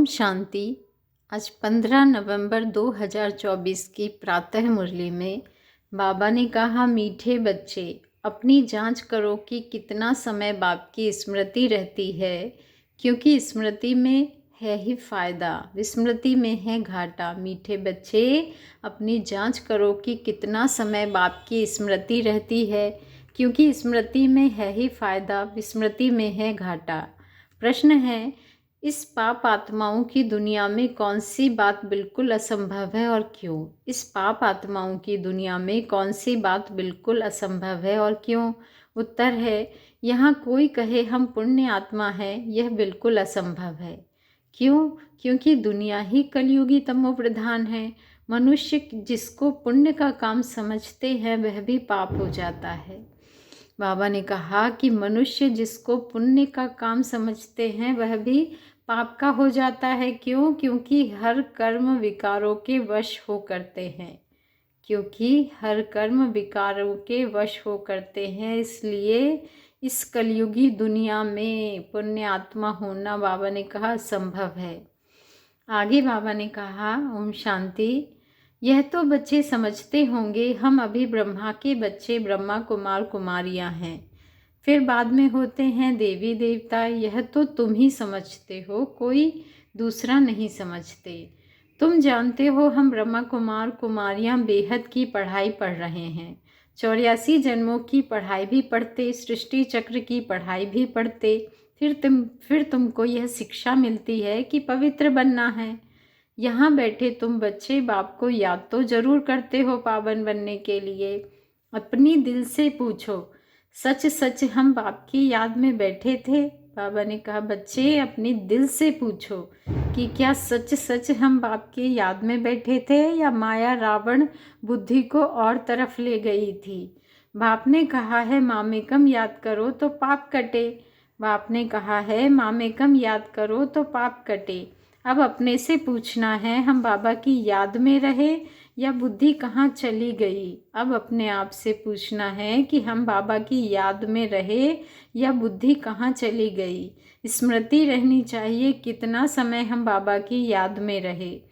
ओम शांति। आज 15 नवंबर 2024 की प्रातः मुरली में बाबा ने कहा, मीठे बच्चे अपनी जांच करो कि कितना समय बाप की स्मृति रहती है, क्योंकि स्मृति में है ही फायदा, विस्मृति में है घाटा। मीठे बच्चे अपनी जांच करो कि कितना समय बाप की स्मृति रहती है, क्योंकि स्मृति में है ही फायदा, विस्मृति में है घाटा। प्रश्न है, इस पाप आत्माओं की दुनिया में कौन सी बात बिल्कुल असंभव है और क्यों? इस पाप आत्माओं की दुनिया में कौन सी बात बिल्कुल असंभव है और क्यों? उत्तर है, यहाँ कोई कहे हम पुण्य आत्मा है, यह बिल्कुल असंभव है। क्यों? क्योंकि दुनिया ही कलयुगी तमो प्रधान है। मनुष्य जिसको पुण्य का काम समझते हैं वह भी पाप हो जाता है। बाबा ने कहा कि मनुष्य जिसको पुण्य का काम समझते हैं वह भी पाप का हो जाता है। क्यों? क्योंकि हर कर्म विकारों के वश हो करते हैं। इसलिए इस कलयुगी दुनिया में पुण्य आत्मा होना, बाबा ने कहा, संभव है। आगे बाबा ने कहा, ओम शांति। यह तो बच्चे समझते होंगे, हम अभी ब्रह्मा के बच्चे, ब्रह्मा कुमार कुमारियां हैं, फिर बाद में होते हैं देवी देवता। यह तो तुम ही समझते हो, कोई दूसरा नहीं समझते। तुम जानते हो हम ब्रह्मा कुमार कुमारियां बेहद की पढ़ाई पढ़ रहे हैं, 84 जन्मों की पढ़ाई भी पढ़ते, सृष्टि चक्र की पढ़ाई भी पढ़ते। फिर तुमको यह शिक्षा मिलती है कि पवित्र बनना है। यहाँ बैठे तुम बच्चे बाप को याद तो जरूर करते हो पावन बनने के लिए। अपनी दिल से पूछो, सच सच हम बाप की याद में बैठे थे? बाबा ने कहा, बच्चे अपनी दिल से पूछो कि क्या सच सच हम बाप की याद में बैठे थे, या माया रावण बुद्धि को और तरफ ले गई थी। बाप ने कहा है मामेकम याद करो तो पाप कटे। बाप ने कहा है मामेकम याद करो तो पाप कटे। अब अपने से पूछना है, हम बाबा की याद में रहे या बुद्धि कहाँ चली गई? अब अपने आप से पूछना है कि हम बाबा की याद में रहे या बुद्धि कहाँ चली गई? स्मृति रहनी चाहिए, कितना समय हम बाबा की याद में रहे,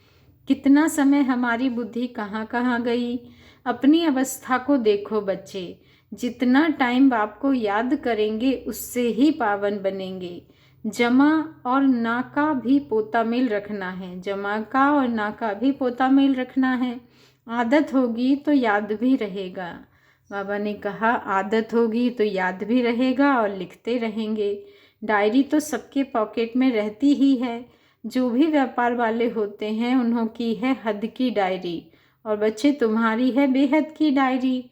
कितना समय हमारी बुद्धि कहाँ कहाँ गई। अपनी अवस्था को देखो बच्चे, जितना टाइम बाप को याद करेंगे उससे ही पावन बनेंगे। जमा और ना का भी पोता मेल रखना है, जमा का और ना का भी पोता मेल रखना है। आदत होगी तो याद भी रहेगा। बाबा ने कहा, आदत होगी तो याद भी रहेगा और लिखते रहेंगे। डायरी तो सबके पॉकेट में रहती ही है। जो भी व्यापार वाले होते हैं उन्हों की है हद की डायरी, और बच्चे तुम्हारी है बेहद की डायरी।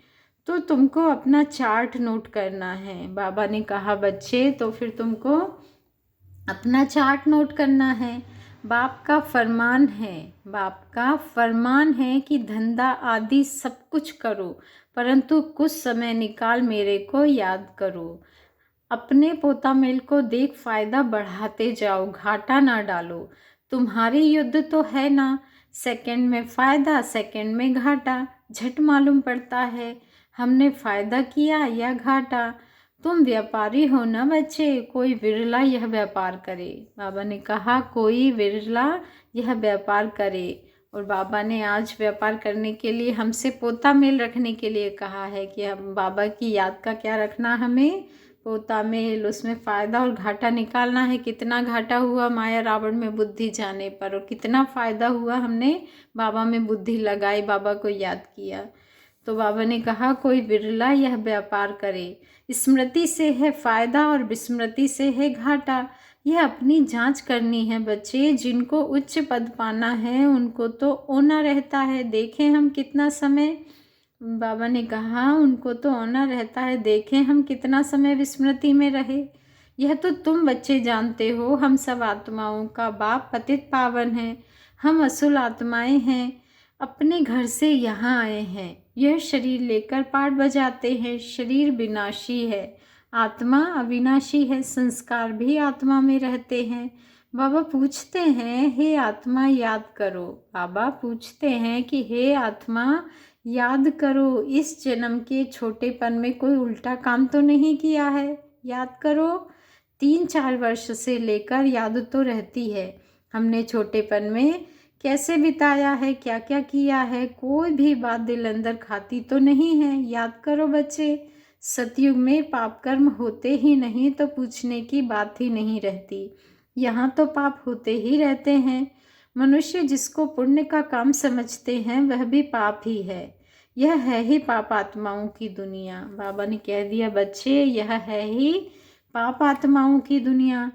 तो तुमको अपना चार्ट नोट करना है। बाबा ने कहा, बच्चे तो फिर तुमको अपना चार्ट नोट करना है। बाप का फरमान है कि धंधा आदि सब कुछ करो, परंतु कुछ समय निकाल मेरे को याद करो। अपने पोता मेल को देख फायदा बढ़ाते जाओ, घाटा ना डालो। तुम्हारी युद्ध तो है ना, सेकंड में फायदा सेकंड में घाटा, झट मालूम पड़ता है हमने फायदा किया या घाटा। तुम व्यापारी हो ना बच्चे, कोई विरला यह व्यापार करे। बाबा ने कहा, कोई विरला यह व्यापार करे। और बाबा ने आज व्यापार करने के लिए हमसे पोता मेल रखने के लिए कहा है कि हम बाबा की याद का क्या रखना, हमें पोता मेल, उसमें फ़ायदा और घाटा निकालना है। कितना घाटा हुआ माया रावण में बुद्धि जाने पर, और कितना फ़ायदा हुआ हमने बाबा में बुद्धि लगाई, बाबा को याद किया। तो बाबा ने कहा, कोई विरला यह व्यापार करे। स्मृति से है फ़ायदा और विस्मृति से है घाटा। यह अपनी जांच करनी है बच्चे। जिनको उच्च पद पाना है उनको तो ओना रहता है, देखें हम कितना समय। बाबा ने कहा, उनको तो ओना रहता है, देखें हम कितना समय विस्मृति में रहे। यह तो तुम बच्चे जानते हो। हम सब आत्माओं का बाप पतित पावन है। हम असुल आत्माएं हैं, अपने घर से यहाँ आए हैं, यह शरीर लेकर पाठ बजाते हैं। शरीर विनाशी है, आत्मा अविनाशी है, संस्कार भी आत्मा में रहते हैं। बाबा पूछते हैं, हे आत्मा याद करो। बाबा पूछते हैं कि हे आत्मा याद करो, इस जन्म के छोटेपन में कोई उल्टा काम तो नहीं किया है, याद करो। 3-4 वर्ष से लेकर याद तो रहती है, हमने छोटेपन में कैसे बिताया है, क्या क्या किया है, कोई भी बात दिल अंदर खाती तो नहीं है। याद करो बच्चे, सतयुग में पाप कर्म होते ही नहीं तो पूछने की बात ही नहीं रहती। यहाँ तो पाप होते ही रहते हैं। मनुष्य जिसको पुण्य का काम समझते हैं वह भी पाप ही है। यह है ही पाप आत्माओं की दुनिया। बाबा ने कह दिया बच्चे, यह है ही पाप आत्माओं की दुनिया।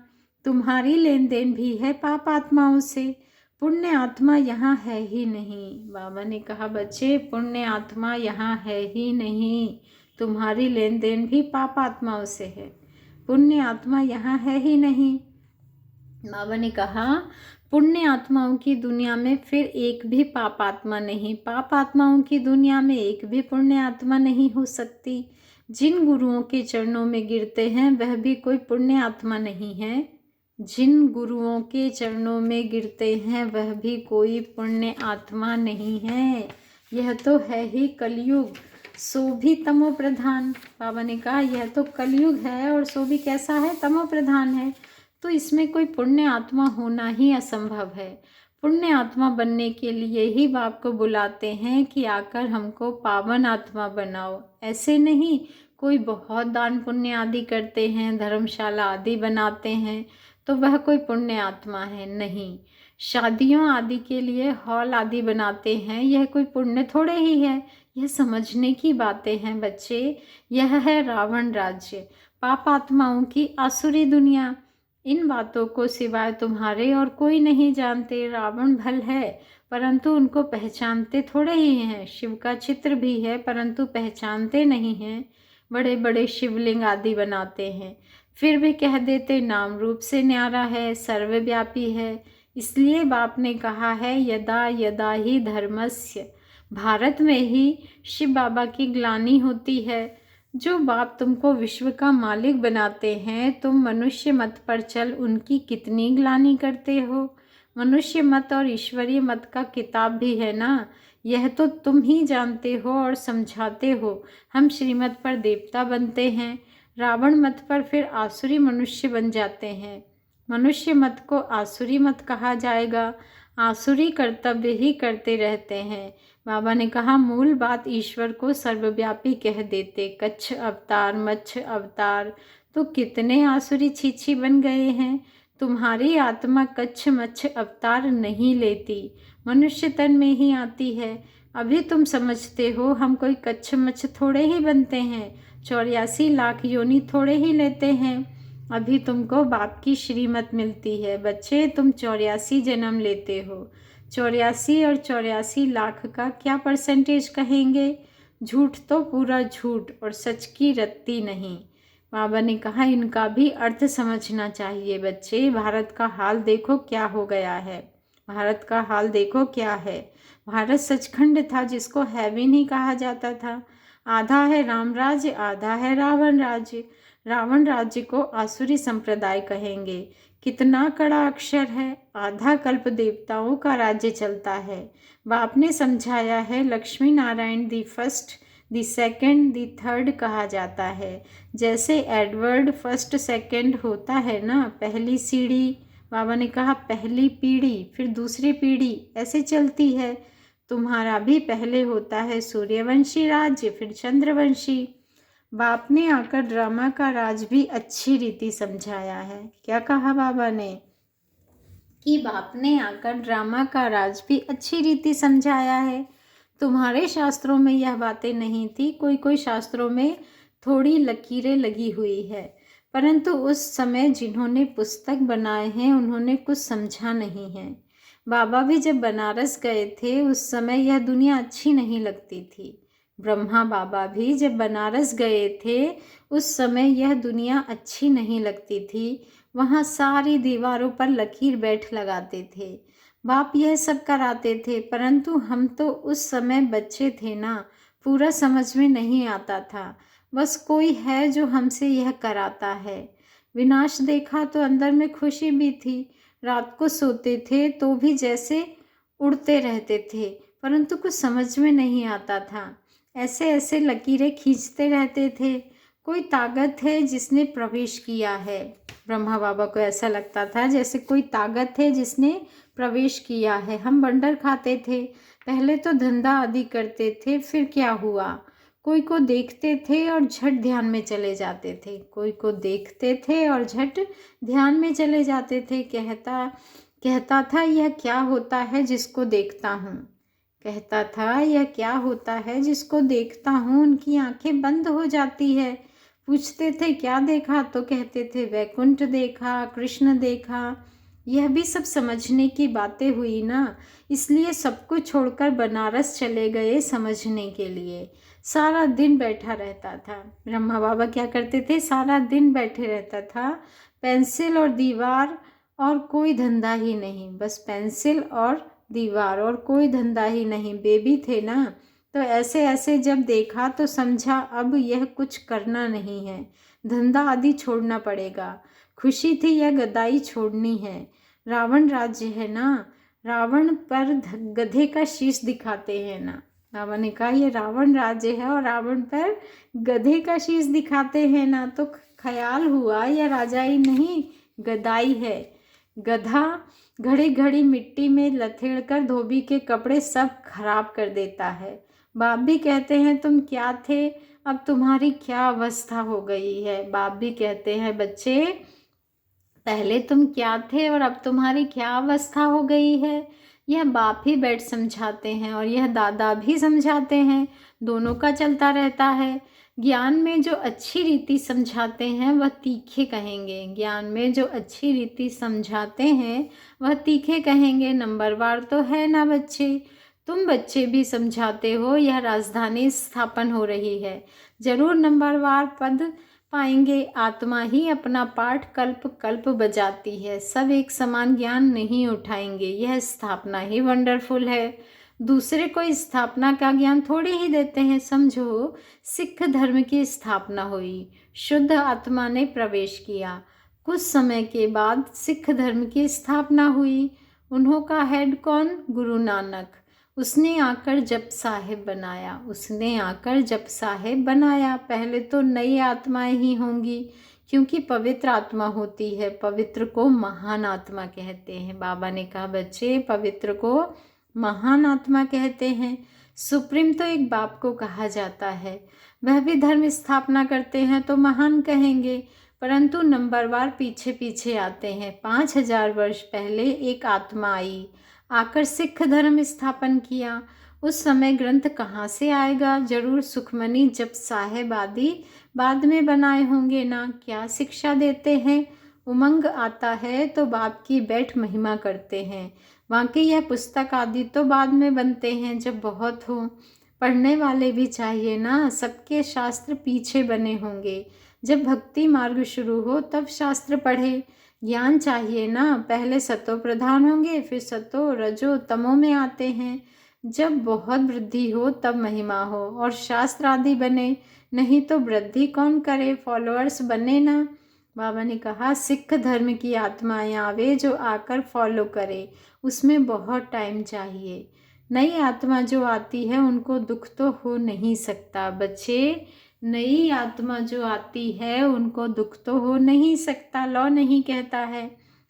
तुम्हारी लेन देन भी है पाप आत्माओं से। पुण्य आत्मा यहाँ है ही नहीं। बाबा ने कहा बच्चे, पुण्य आत्मा यहाँ है ही नहीं। तुम्हारी लेन देन भी पाप आत्माओं से है। पुण्य आत्मा यहाँ है ही नहीं। बाबा ने कहा पुण्य आत्माओं की दुनिया में फिर एक भी पाप आत्मा नहीं। पाप आत्माओं की दुनिया में एक भी पुण्य आत्मा नहीं हो सकती। जिन गुरुओं के चरणों में गिरते हैं वह भी कोई पुण्य आत्मा नहीं है। जिन गुरुओं के चरणों में गिरते हैं वह भी कोई पुण्य आत्मा नहीं है। यह तो है ही कलयुग, सो भी तमो प्रधान। बाबा ने कहा यह तो कलयुग है और सो भी कैसा है, तमो प्रधान है। तो इसमें कोई पुण्य आत्मा होना ही असंभव है। पुण्य आत्मा बनने के लिए ही बाप को बुलाते हैं कि आकर हमको पावन आत्मा बनाओ। ऐसे नहीं कोई बहुत दान पुण्य आदि करते हैं, धर्मशाला आदि बनाते हैं तो वह कोई पुण्य आत्मा है, नहीं। शादियों आदि के लिए हॉल आदि बनाते हैं, यह कोई पुण्य थोड़े ही है। यह समझने की बातें हैं बच्चे। यह है रावण राज्य, पाप आत्माओं की आसुरी दुनिया। इन बातों को सिवाय तुम्हारे और कोई नहीं जानते। रावण भल है परंतु उनको पहचानते थोड़े ही हैं। शिव का चित्र भी है परंतु पहचानते नहीं हैं। बड़े बड़े शिवलिंग आदि बनाते हैं, फिर भी कह देते नाम रूप से न्यारा है, सर्वव्यापी है। इसलिए बाप ने कहा है यदा यदा ही धर्मस्य। भारत में ही शिव बाबा की ग्लानि होती है। जो बाप तुमको विश्व का मालिक बनाते हैं, तुम मनुष्य मत पर चल उनकी कितनी ग्लानि करते हो। मनुष्य मत और ईश्वरीय मत का किताब भी है ना, यह तो तुम ही जानते हो और समझाते हो। हम श्रीमत पर देवता बनते हैं, रावण मत पर फिर आसुरी मनुष्य बन जाते हैं। मनुष्य मत को आसुरी मत कहा जाएगा। आसुरी कर्तव्य ही करते रहते हैं। बाबा ने कहा मूल बात ईश्वर को सर्वव्यापी कह देते। कच्छ अवतार, मच्छ अवतार, तो कितने आसुरी छीछी बन गए हैं। तुम्हारी आत्मा कच्छ मच्छ अवतार नहीं लेती, मनुष्य तन में ही आती है। अभी तुम समझते हो हम कोई कच्छ मच्छ थोड़े ही बनते हैं, 84 लाख योनि थोड़े ही लेते हैं। अभी तुमको बाप की श्रीमत मिलती है बच्चे, तुम 84 जन्म लेते हो। 84 और 84 लाख का क्या परसेंटेज कहेंगे। झूठ तो पूरा झूठ और सच की रत्ती नहीं। बाबा ने कहा इनका भी अर्थ समझना चाहिए बच्चे। भारत का हाल देखो क्या हो गया है। भारत का हाल देखो क्या है। भारत सचखंड था जिसको हेवन ही कहा जाता था। आधा है राम राज्य, आधा है रावण राज्य। रावण राज्य को आसुरी संप्रदाय कहेंगे। कितना कड़ा अक्षर है। आधा कल्प देवताओं का राज्य चलता है। बाप ने समझाया है Lakshmi Narayan the first, the second, the third कहा जाता है। जैसे एडवर्ड फर्स्ट सेकंड होता है ना, पहली सीढ़ी, बाबा ने कहा पहली पीढ़ी फिर दूसरी पीढ़ी ऐसे चलती है। तुम्हारा भी पहले होता है सूर्यवंशी राज्य, फिर चंद्रवंशी। बाप ने आकर ड्रामा का राज भी अच्छी रीति समझाया है। क्या कहा बाबा ने कि बाप ने आकर ड्रामा का राज भी अच्छी रीति समझाया है। तुम्हारे शास्त्रों में यह बातें नहीं थी, कोई कोई शास्त्रों में थोड़ी लकीरें लगी हुई है, परंतु उस समय जिन्होंने पुस्तक बनाए हैं उन्होंने कुछ समझा नहीं है। बाबा भी जब बनारस गए थे उस समय यह दुनिया अच्छी नहीं लगती थी। ब्रह्मा बाबा भी जब बनारस गए थे उस समय यह दुनिया अच्छी नहीं लगती थी। वहाँ सारी दीवारों पर लकीर बैठ लगाते थे। बाप यह सब कराते थे, परंतु हम तो उस समय बच्चे थे ना, पूरा समझ में नहीं आता था। बस कोई है जो हमसे यह कराता है। विनाश देखा तो अंदर में खुशी भी थी। रात को सोते थे तो भी जैसे उड़ते रहते थे, परंतु कुछ समझ में नहीं आता था। ऐसे ऐसे लकीरें खींचते रहते थे। कोई ताकत है जिसने प्रवेश किया है। ब्रह्मा बाबा को ऐसा लगता था जैसे कोई ताकत है जिसने प्रवेश किया है। हम बंडर खाते थे, पहले तो धंधा आदि करते थे, फिर क्या हुआ, कोई को देखते थे और झट ध्यान में चले जाते थे, कोई को देखते थे और झट ध्यान में चले जाते थे। कहता था यह क्या होता है जिसको देखता हूँ, कहता था यह क्या होता है जिसको देखता हूँ, उनकी आंखें बंद हो जाती है। पूछते थे क्या देखा, तो कहते थे वैकुंठ देखा, कृष्ण देखा। यह भी सब समझने की बातें हुई ना, इसलिए सब कुछ छोड़कर बनारस चले गए समझने के लिए। सारा दिन बैठा रहता था। ब्रह्मा बाबा क्या करते थे, सारा दिन बैठे रहता था, पेंसिल और दीवार और कोई धंधा ही नहीं, बस पेंसिल और दीवार और कोई धंधा ही नहीं। बेबी थे ना, तो ऐसे ऐसे जब देखा तो समझा अब यह कुछ करना नहीं है, धंधा आदि छोड़ना पड़ेगा। खुशी थी यह गदाई छोड़नी है। रावण राज्य है ना, रावण पर गधे का शीश दिखाते हैं ना। रावण ने कहा ये रावण राज्य है और रावण पर गधे का शीश दिखाते हैं ना, तो ख्याल हुआ यह राजाई नहीं गदाई है। गधा घड़ी घड़ी मिट्टी में लथेड़कर धोबी के कपड़े सब खराब कर देता है। बाप भी कहते हैं तुम क्या थे, अब तुम्हारी क्या अवस्था हो गई है। बाप भी कहते हैं बच्चे पहले तुम क्या थे और अब तुम्हारी क्या अवस्था हो गई है। यह बाप ही बैठ समझाते हैं और यह दादा भी समझाते हैं, दोनों का चलता रहता है। ज्ञान में जो अच्छी रीति समझाते हैं वह तीखे कहेंगे, ज्ञान में जो अच्छी रीति समझाते हैं वह तीखे कहेंगे। नंबरवार तो है ना बच्चे, तुम बच्चे भी समझाते हो यह राजधानी स्थापन हो रही है, जरूर नंबरवार पद पाएंगे। आत्मा ही अपना पाठ कल्प कल्प बजाती है, सब एक समान ज्ञान नहीं उठाएंगे, यह स्थापना ही वंडरफुल है। दूसरे को स्थापना का ज्ञान थोड़ी ही देते हैं। समझो सिख धर्म की स्थापना हुई, शुद्ध आत्मा ने प्रवेश किया, कुछ समय के बाद सिख धर्म की स्थापना हुई। उन्हों का हेड कौन, गुरु नानक। उसने आकर जप साहेब बनाया, उसने आकर जप साहेब बनाया। पहले तो नई आत्माएं ही होंगी, क्योंकि पवित्र आत्मा होती है, पवित्र को महान आत्मा कहते हैं। बाबा ने कहा बच्चे पवित्र को महान आत्मा कहते हैं। सुप्रीम तो एक बाप को कहा जाता है, वह भी धर्म स्थापना करते हैं तो महान कहेंगे, परंतु नंबरवार पीछे पीछे आते हैं। 5000 वर्ष पहले एक आत्मा आई, आकर सिख धर्म स्थापन किया। उस समय ग्रंथ कहाँ से आएगा, जरूर सुखमनी जप साहेब आदि बाद में बनाए होंगे ना। क्या शिक्षा देते हैं, उमंग आता है तो बाप की बैठ महिमा करते हैं। बाकी यह पुस्तक आदि तो बाद में बनते हैं जब बहुत हो, पढ़ने वाले भी चाहिए ना, सबके शास्त्र पीछे बने होंगे। जब भक्ति मार्ग शुरू हो तब शास्त्र पढ़े, ज्ञान चाहिए ना। पहले सतो प्रधान होंगे, फिर सतो रजो तमो में आते हैं। जब बहुत वृद्धि हो तब महिमा हो और शास्त्र आदि बने, नहीं तो वृद्धि कौन करे, फॉलोअर्स बने ना। बाबा ने कहा सिख धर्म की आत्माएं आवे जो आकर फॉलो करे, उसमें बहुत टाइम चाहिए। नई आत्मा जो आती है उनको दुख तो हो नहीं सकता बच्चे, नई आत्मा जो आती है उनको दुख तो हो नहीं सकता। लौ नहीं कहता है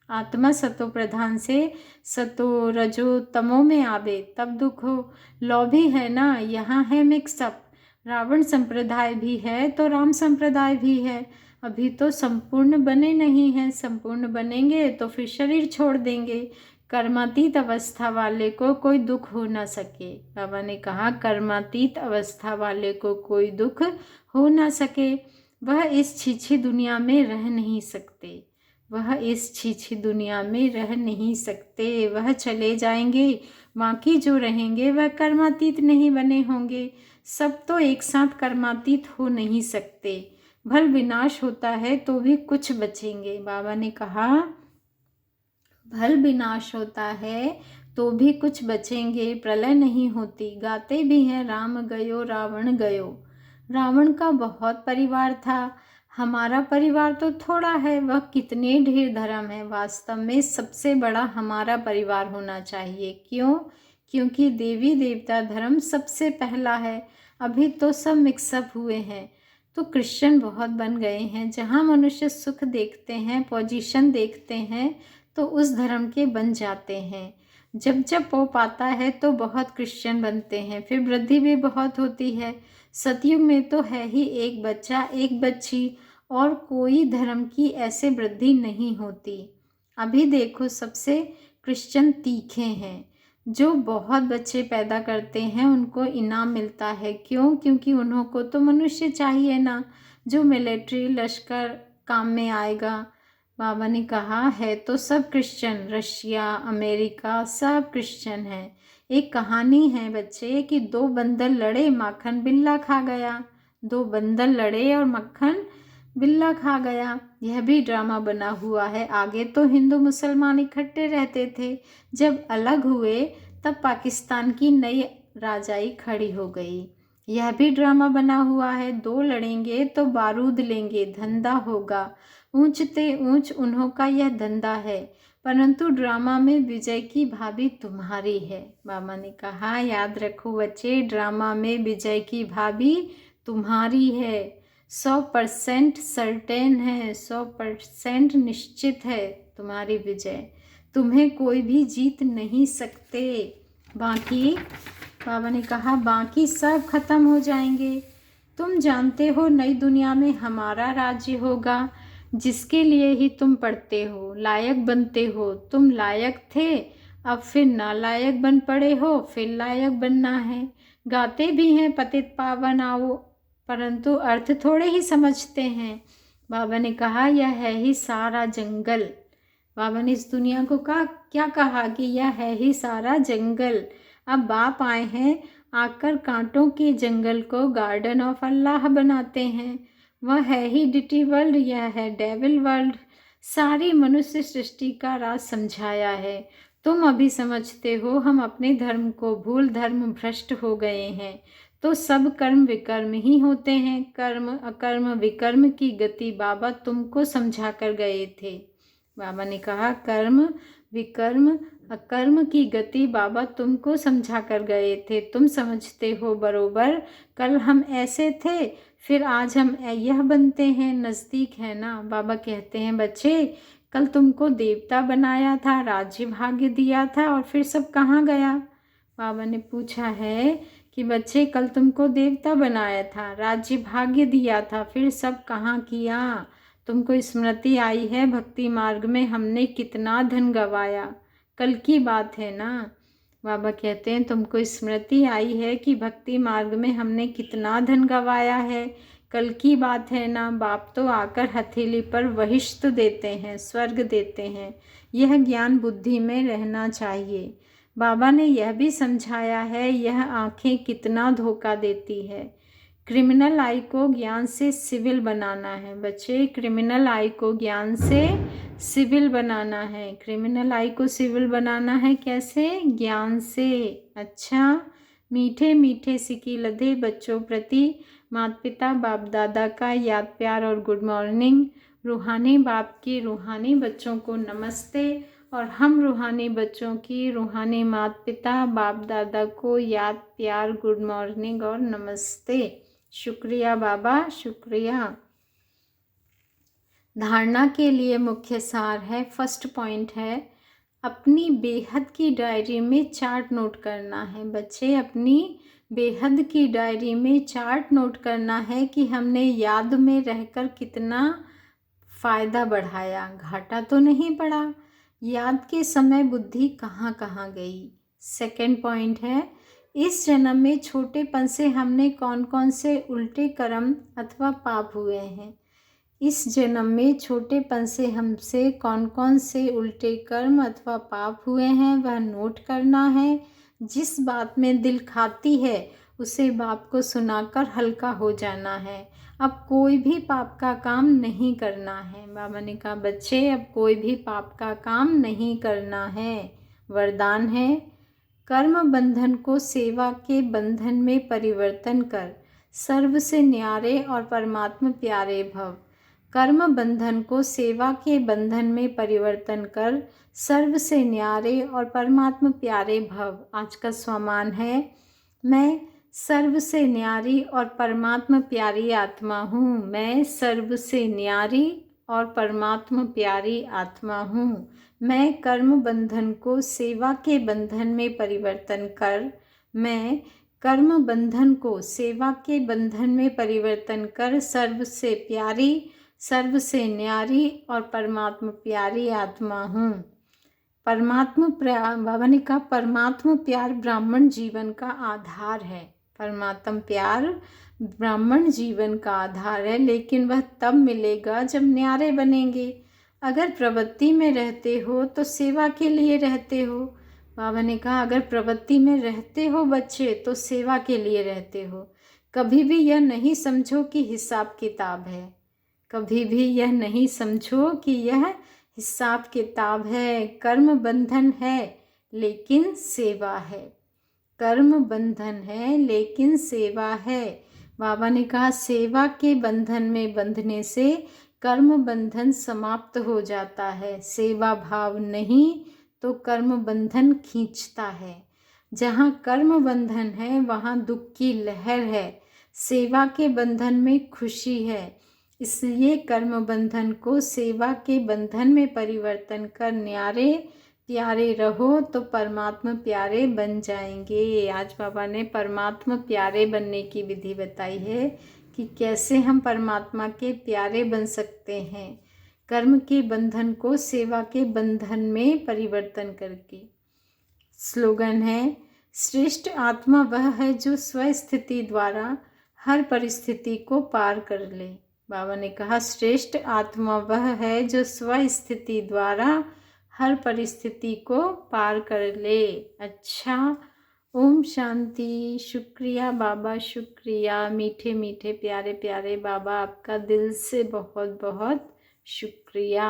आत्मा सतो प्रधान से सतो रजो तमो में आवे तब दुख हो। लौ भी है ना, यहाँ है मिक्सअप, रावण संप्रदाय भी है तो राम संप्रदाय भी है। अभी तो संपूर्ण बने नहीं हैं, संपूर्ण बनेंगे तो फिर शरीर छोड़ देंगे। कर्मातीत अवस्था वाले को कोई दुख हो ना सके। बाबा ने कहा कर्मातीत अवस्था वाले को कोई दुख हो ना सके, वह इस छीछी दुनिया में रह नहीं सकते, वह इस छीछी दुनिया में रह नहीं सकते, वह चले जाएंगे। बाकी जो रहेंगे वह कर्मातीत नहीं बने होंगे। सब तो एक साथ कर्मातीत हो नहीं सकते, भल विनाश होता है तो भी कुछ बचेंगे। बाबा ने कहा भल विनाश होता है तो भी कुछ बचेंगे, प्रलय नहीं होती। गाते भी हैं राम गयो रावण गयो। रावण का बहुत परिवार था, हमारा परिवार तो थोड़ा है, वह कितने ढेर धर्म है। वास्तव में सबसे बड़ा हमारा परिवार होना चाहिए। क्यों? क्योंकि देवी देवता धर्म सबसे पहला है। अभी तो सब मिक्सअप हुए हैं, तो क्रिश्चियन बहुत बन गए हैं। जहाँ मनुष्य सुख देखते हैं, पोजीशन देखते हैं, तो उस धर्म के बन जाते हैं। जब जब पोप आता है तो बहुत क्रिश्चियन बनते हैं, फिर वृद्धि भी बहुत होती है। सतयुग में तो है ही एक बच्चा एक बच्ची, और कोई धर्म की ऐसे वृद्धि नहीं होती। अभी देखो सबसे क्रिश्चियन तीखे हैं, जो बहुत बच्चे पैदा करते हैं उनको इनाम मिलता है। क्यों? क्योंकि उन्हों को तो मनुष्य चाहिए ना, जो मिलिट्री लश्कर काम में आएगा। बाबा ने कहा है तो सब क्रिश्चियन, रशिया अमेरिका सब क्रिश्चियन है। एक कहानी है बच्चे कि दो बंदर लड़े, माखन बिल्ला खा गया। दो बंदर लड़े और मक्खन बिल्ला खा गया। यह भी ड्रामा बना हुआ है। आगे तो हिंदू मुसलमान इकट्ठे रहते थे, जब अलग हुए तब पाकिस्तान की नई राजाई खड़ी हो गई। यह भी ड्रामा बना हुआ है। दो लड़ेंगे तो बारूद लेंगे, धंधा होगा। ऊंचते ऊंच उन्हों का यह धंधा है, परंतु ड्रामा में विजय की भाभी तुम्हारी है। बाबा ने कहा याद रखो बच्चे, ड्रामा में विजय की भाभी तुम्हारी है। 100% सर्टेन है, 100% निश्चित है तुम्हारी विजय। तुम्हें कोई भी जीत नहीं सकते। बाकी बाबा ने कहा बाकी सब खत्म हो जाएंगे। तुम जानते हो नई दुनिया में हमारा राज्य होगा, जिसके लिए ही तुम पढ़ते हो, लायक बनते हो। तुम लायक थे, अब फिर नालायक बन पड़े हो, फिर लायक बनना है। गाते भी हैं पतित पावन आओ, परंतु अर्थ थोड़े ही समझते हैं। बाबा ने कहा यह है ही सारा जंगल। बाबा ने इस दुनिया को क्या कहा कि यह है ही सारा जंगल। अब बाप आए हैं, आकर कांटों के जंगल को गार्डन ऑफ अल्लाह बनाते हैं। वह है ही डिटी वर्ल्ड, यह है डेविल वर्ल्ड। सारी मनुष्य सृष्टि का राज समझाया है। तुम अभी समझते हो हम अपने धर्म को भूल धर्म भ्रष्ट हो गए हैं। तो सब कर्म विकर्म ही होते हैं। कर्म अकर्म विकर्म की गति बाबा तुमको समझा कर गए थे। बाबा ने कहा कर्म विकर्म अकर्म की गति बाबा तुमको समझा कर गए थे, तुम समझते हो बरोबर। कल हम ऐसे थे, फिर आज हम यह बनते हैं। नज़दीक है ना। बाबा कहते हैं बच्चे, कल तुमको देवता बनाया था, राज्य भाग्य दिया था, और फिर सब कहाँ गया? बाबा ने पूछा है कि बच्चे कल तुमको देवता बनाया था, राज्य भाग्य दिया था, फिर सब कहाँ किया? तुमको स्मृति आई है भक्ति मार्ग में हमने कितना धन गवाया? कल की बात है ना। बाबा कहते हैं तुमको स्मृति आई है कि भक्ति मार्ग में हमने कितना धन गवाया है? कल की बात है ना। बाप तो आकर हथेली पर वहिष्ठ देते हैं, स्वर्ग देते हैं। यह ज्ञान बुद्धि में रहना चाहिए। बाबा ने यह भी समझाया है यह आँखें कितना धोखा देती है। क्रिमिनल आई को ज्ञान से सिविल बनाना है बच्चे। क्रिमिनल आई को ज्ञान से सिविल बनाना है। क्रिमिनल आई को सिविल बनाना है कैसे? ज्ञान से। अच्छा, मीठे मीठे सिकी लधे बच्चों प्रति माता पिता बाप दादा का याद प्यार और गुड मॉर्निंग। रूहानी बाप की रूहानी बच्चों को नमस्ते, और हम रूहानी बच्चों की रूहानी माता पिता बाप दादा को याद प्यार गुड मॉर्निंग और नमस्ते। शुक्रिया बाबा, शुक्रिया। धारणा के लिए मुख्य सार है, फर्स्ट पॉइंट है अपनी बेहद की डायरी में चार्ट नोट करना है बच्चे। अपनी बेहद की डायरी में चार्ट नोट करना है कि हमने याद में रहकर कितना फ़ायदा बढ़ाया, घाटा तो नहीं पड़ा। याद के समय बुद्धि कहाँ कहाँ गई। सेकंड पॉइंट है इस जन्म में छोटेपन से हमने कौन कौन से उल्टे कर्म अथवा पाप हुए हैं। इस जन्म में छोटेपन से हमसे कौन कौन से उल्टे कर्म अथवा पाप हुए हैं वह नोट करना है। जिस बात में दिल खाती है उसे बाप को सुनाकर हल्का हो जाना है। अब कोई भी पाप का काम नहीं करना है। बाबा ने कहा बच्चे अब कोई भी पाप का काम नहीं करना है। वरदान है कर्म बंधन को सेवा के बंधन में परिवर्तन कर सर्व से न्यारे और परमात्मा प्यारे भव। कर्म बंधन को सेवा के बंधन में परिवर्तन कर सर्व से न्यारे और परमात्मा प्यारे भव। आज का स्वमान है मैं सर्व से न्यारी और परमात्मा प्यारी आत्मा हूँ। मैं सर्व से न्यारी और परमात्मा प्यारी आत्मा हूँ। मैं कर्म बंधन को सेवा के बंधन में परिवर्तन कर सर्व से प्यारी, सर्व से न्यारी और परमात्मा प्यारी आत्मा हूँ। परमात्मा प्यार, बाबा ने कहा परमात्मा प्यार ब्राह्मण जीवन का आधार है। परमात्मा प्यार ब्राह्मण जीवन का आधार है, लेकिन वह तब मिलेगा जब न्यारे बनेंगे। अगर प्रवृत्ति में रहते हो तो सेवा के लिए रहते हो। बाबा ने कहा अगर प्रवृत्ति में रहते हो बच्चे तो सेवा के लिए रहते हो। कभी भी यह नहीं समझो कि हिसाब किताब है, कभी भी यह नहीं समझो कि यह हिसाब किताब है। कर्म बंधन है लेकिन सेवा है, कर्म बंधन है लेकिन सेवा है। बाबा ने कहा सेवा के बंधन में बंधने से कर्म बंधन समाप्त हो जाता है। सेवा भाव नहीं तो कर्म बंधन खींचता है। जहाँ कर्म बंधन है वहाँ दुख की लहर है। सेवा के बंधन में खुशी है। इसलिए कर्म बंधन को सेवा के बंधन में परिवर्तन कर न्यारे प्यारे रहो तो परमात्मा प्यारे बन जाएंगे। आज बाबा ने परमात्मा प्यारे बनने की विधि बताई है कि कैसे हम परमात्मा के प्यारे बन सकते हैं, कर्म के बंधन को सेवा के बंधन में परिवर्तन करके। स्लोगन है श्रेष्ठ आत्मा वह है जो स्वस्थिति द्वारा हर परिस्थिति को पार कर ले। बाबा ने कहा श्रेष्ठ आत्मा वह है जो स्वस्थिति द्वारा हर परिस्थिति को पार कर ले। अच्छा, ओम शांति। शुक्रिया बाबा, शुक्रिया। मीठे मीठे प्यारे प्यारे बाबा, आपका दिल से बहुत बहुत शुक्रिया।